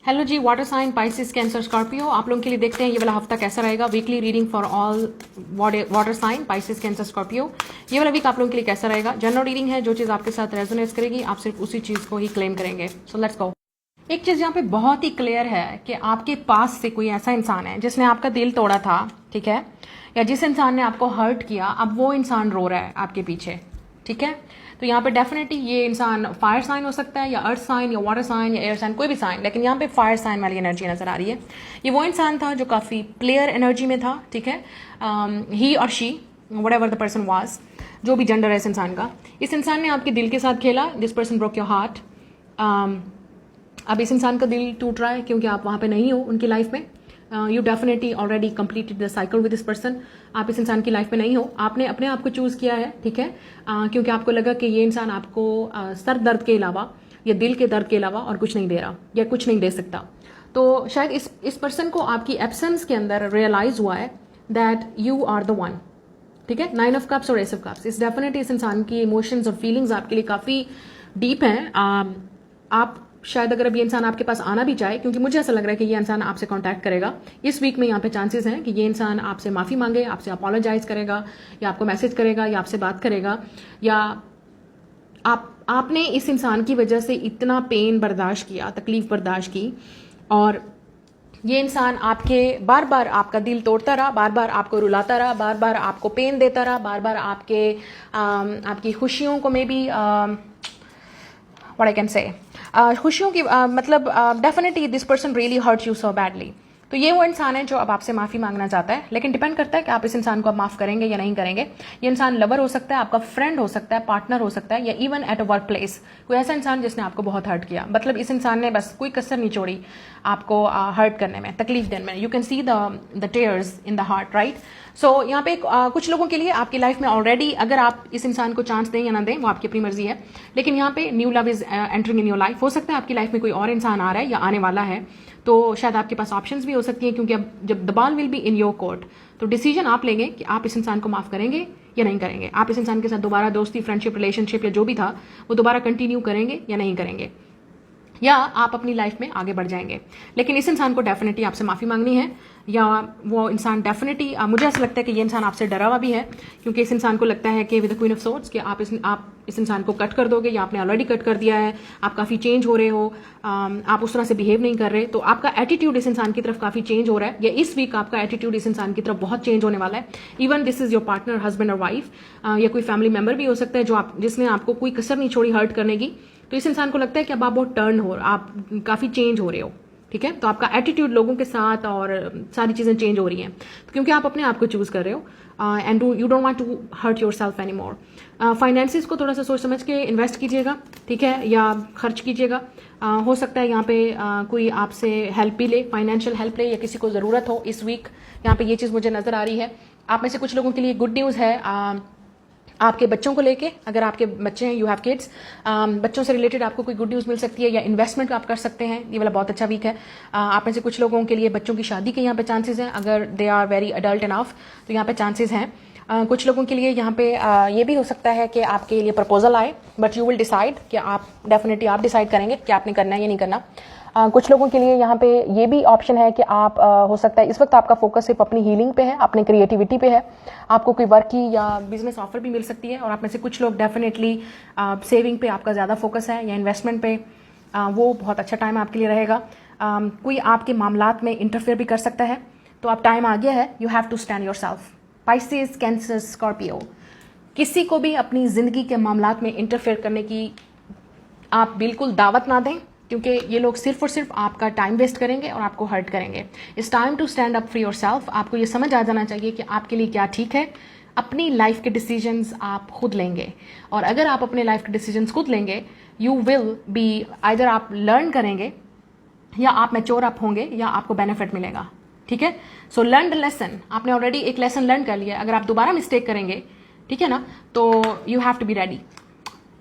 Hello ji, water sign, Pisces, cancer, Scorpio, आप लोगों के लिए देखते हैं ये वाला हफ्ता कैसा रहेगा। Weekly reading for all water sign, Pisces, cancer, Scorpio. ये वाला वीक आप लोगों के लिए कैसा रहेगा। जनरल रीडिंग है, जो चीज़ आपके साथ रेजोनेट करेगी आप सिर्फ उसी चीज़ को ही क्लेम करेंगे। So let's go. एक चीज़ यहाँ पे बहुत ही क्लियर है कि आपके पास से कोई ऐसा इंसान है जिसने आपका दिल तोड़ा था, ठीक है, या जिस इंसान ने आपको हर्ट किया, अब वो इंसान रो रहा है आपके पीछे, ठीक है। तो यहाँ पे डेफिनेटली ये इंसान फायर साइन हो सकता है, या अर्थ साइन, या वाटर साइन, या एयर साइन, कोई भी साइन, लेकिन यहाँ पे फायर साइन वाली एनर्जी नजर आ रही है। ये वो इंसान था जो काफ़ी प्लेयर एनर्जी में था, ठीक है। ही और she, what ever the person was, जो भी जेंडर है इस इंसान का, इस इंसान ने आपके दिल के साथ खेला। This person broke your heart. अब इस इंसान का दिल टूट रहा है क्योंकि आप वहाँ पे नहीं हो उनकी लाइफ में। You definitely already completed the cycle with this person. आप इस इंसान की लाइफ में नहीं हो, आपने अपने आप को चूज किया है, ठीक है, क्योंकि आपको लगा कि ये इंसान आपको सर दर्द के अलावा या दिल के दर्द के अलावा और कुछ नहीं दे रहा या कुछ नहीं दे सकता। तो शायद इस पर्सन को आपकी एब्सेंस के अंदर रियलाइज हुआ है that you are the one, ठीक है। 9 ऑफ कप्स और एस ऑफ कप्स, इस डेफिनेटली इस इंसान की इमोशंस और फीलिंग्स आपके लिए काफ़ी डीप हैं। आप शायद अगर अब ये इंसान आपके पास आना भी चाहे, क्योंकि मुझे ऐसा लग रहा है कि ये इंसान आपसे कांटेक्ट करेगा इस वीक में, यहाँ पे चांसेस हैं कि ये इंसान आपसे माफ़ी मांगे, आपसे अपोलोजाइज करेगा, या आपको मैसेज करेगा, या आपसे बात करेगा, या आपने इस इंसान की वजह से इतना पेन बर्दाश्त किया, तकलीफ बर्दाश्त की, और ये इंसान आपके बार बार आपका दिल तोड़ता रहा, बार बार आपको रुलाता रहा, बार बार आपको पेन देता रहा, बार बार आपकी खुशियों को में भी व्हाट आई कैन से खुशियों की मतलब definitely this person really hurt you so badly. तो ये वो इंसान है जो अब आपसे माफ़ी मांगना चाहता है, लेकिन डिपेंड करता है कि आप इस इंसान को अब माफ़ करेंगे या नहीं करेंगे। ये इंसान लवर हो सकता है, आपका फ्रेंड हो सकता है, पार्टनर हो सकता है, या even at a work place कोई ऐसा इंसान जिसने आपको बहुत हर्ट किया। मतलब इस इंसान ने बस कोई कसर नहीं छोड़ी आपको हर्ट करने में, तकलीफ देने में। You can see the tears in the heart, right. So यहाँ पे कुछ लोगों के लिए आपकी लाइफ में ऑलरेडी, अगर आप इस इंसान को चांस दें या ना दें वो आपकी अपनी मर्जी है, लेकिन यहाँ पे new love is entering in your life. हो सकता है आपकी लाइफ में कोई और इंसान आ रहा है या आने वाला है, तो शायद आपके पास ऑप्शंस भी हो सकती हैं, क्योंकि अब जब the ball will be in your court, तो डिसीजन आप लेंगे कि आप इस इंसान को माफ करेंगे या नहीं करेंगे। आप इस इंसान के साथ दोबारा दोस्ती, फ्रेंडशिप, रिलेशनशिप या जो भी था वो दोबारा कंटिन्यू करेंगे या नहीं करेंगे, या आप अपनी लाइफ में आगे बढ़ जाएंगे। लेकिन इस इंसान को डेफिनेटली आपसे माफ़ी मांगनी है, या वो इंसान डेफिनेटली, मुझे ऐसा लगता है कि ये इंसान आपसे डरा हुआ भी है, क्योंकि इस इंसान को लगता है कि with the queen of swords कि आप इस इंसान को कट कर दोगे, या आपने ऑलरेडी कट कर दिया है, आप काफ़ी चेंज हो रहे हो, आप उस तरह से बिहेव नहीं कर रहे, तो आपका एटीट्यूड इस इंसान की तरफ काफ़ी चेंज हो रहा है, या इस वीक आपका एटीट्यूड इस इंसान की तरफ बहुत चेंज होने वाला है। Even this is your partner, husband और वाइफ, या कोई फैमिली मेंबर भी हो सकता है जिसने आपको कोई कसर नहीं छोड़ी हर्ट करने की। तो इस इंसान को लगता है कि अब आप बहुत टर्न हो, आप काफ़ी चेंज हो रहे हो, ठीक है। तो आपका एटीट्यूड लोगों के साथ और सारी चीज़ें चेंज हो रही हैं, तो क्योंकि आप अपने आप को चूज कर रहे हो, and you don't want to hurt yourself any more. Finances को थोड़ा सा सोच समझ के इन्वेस्ट कीजिएगा, ठीक है, या खर्च कीजिएगा। हो सकता है यहाँ पे कोई आपसे हेल्प भी ले, फाइनेंशियल हेल्प ले, या किसी को ज़रूरत हो इस वीक। यहाँ पे ये चीज़ मुझे नज़र आ रही है। आप में से कुछ लोगों के लिए गुड न्यूज़ है, आपके बच्चों को लेके, अगर आपके बच्चे हैं, यू हैव किड्स, बच्चों से रिलेटेड आपको कोई गुड न्यूज़ मिल सकती है, या इन्वेस्टमेंट आप कर सकते हैं। ये वाला बहुत अच्छा वीक है। आप में से कुछ लोगों के लिए बच्चों की शादी के यहाँ पे चांसेस हैं, अगर they are very adult enough तो यहाँ पे चांसेस हैं। कुछ लोगों के लिए यहाँ पे ये भी हो सकता है कि आपके लिए प्रपोजल आए, बट यू विल डिसाइड कि आप डेफिनेटली आप डिसाइड करेंगे कि आपने करना है या नहीं करना। कुछ लोगों के लिए यहाँ पे ये भी ऑप्शन है कि आप हो सकता है इस वक्त आपका फोकस सिर्फ अपनी हीलिंग पे है, अपनी क्रिएटिविटी पे है, आपको कोई वर्क की या बिजनेस ऑफर भी मिल सकती है। और आप में से कुछ लोग डेफिनेटली सेविंग पे आपका ज़्यादा फोकस है, या इन्वेस्टमेंट पे, वो बहुत अच्छा टाइम आपके लिए रहेगा। कोई आपके मामलात में इंटरफेयर भी कर सकता है, तो अब टाइम आ गया है, you have to stand yourself. Pisces, Cancer, Scorpio, किसी को भी अपनी जिंदगी के मामलात में इंटरफेयर करने की आप बिल्कुल दावत ना दें, क्योंकि ये लोग सिर्फ और सिर्फ आपका टाइम वेस्ट करेंगे और आपको हर्ट करेंगे। It's time to stand up for yourself. आपको ये समझ आ जाना चाहिए कि आपके लिए क्या ठीक है। अपनी लाइफ के डिसीजंस आप खुद लेंगे, और अगर आप अपने लाइफ के डिसीजंस खुद लेंगे, यू विल बी आइदर आप लर्न करेंगे, या आप मैच्योर अप होंगे, या आपको बेनिफिट मिलेगा, ठीक है। So learn the lesson. आपने ऑलरेडी एक लेसन लर्न कर लिया, अगर आप दोबारा मिस्टेक करेंगे, ठीक है ना, तो you have to be ready,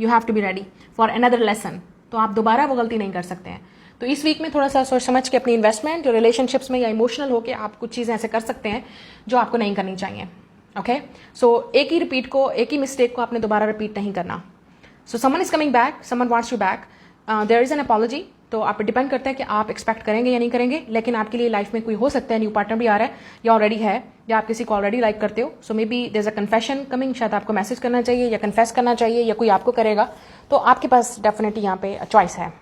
you have to be ready for another lesson. तो आप दोबारा वो गलती नहीं कर सकते हैं। तो इस वीक में थोड़ा सा सोच समझ के अपनी इन्वेस्टमेंट, रिलेशनशिप्स में या इमोशनल होके आप कुछ चीज़ें ऐसे कर सकते हैं जो आपको नहीं करनी चाहिए, ओके। सो एक ही मिस्टेक को आपने दोबारा रिपीट नहीं करना। So someone is coming back, someone wants you back, there is an apology. तो आप पे डिपेंड करता है कि आप एक्सपेक्ट करेंगे या नहीं करेंगे, लेकिन आपके लिए लाइफ में कोई हो सकता है न्यू पार्टनर भी आ रहा है या ऑलरेडी है, या आप किसी को ऑलरेडी लाइक करते हो। So may be there is a confession coming, शायद आपको मैसेज करना चाहिए या कन्फेस करना चाहिए या कोई आपको करेगा। तो आपके पास डेफिनेटली यहाँ पे चॉइस है।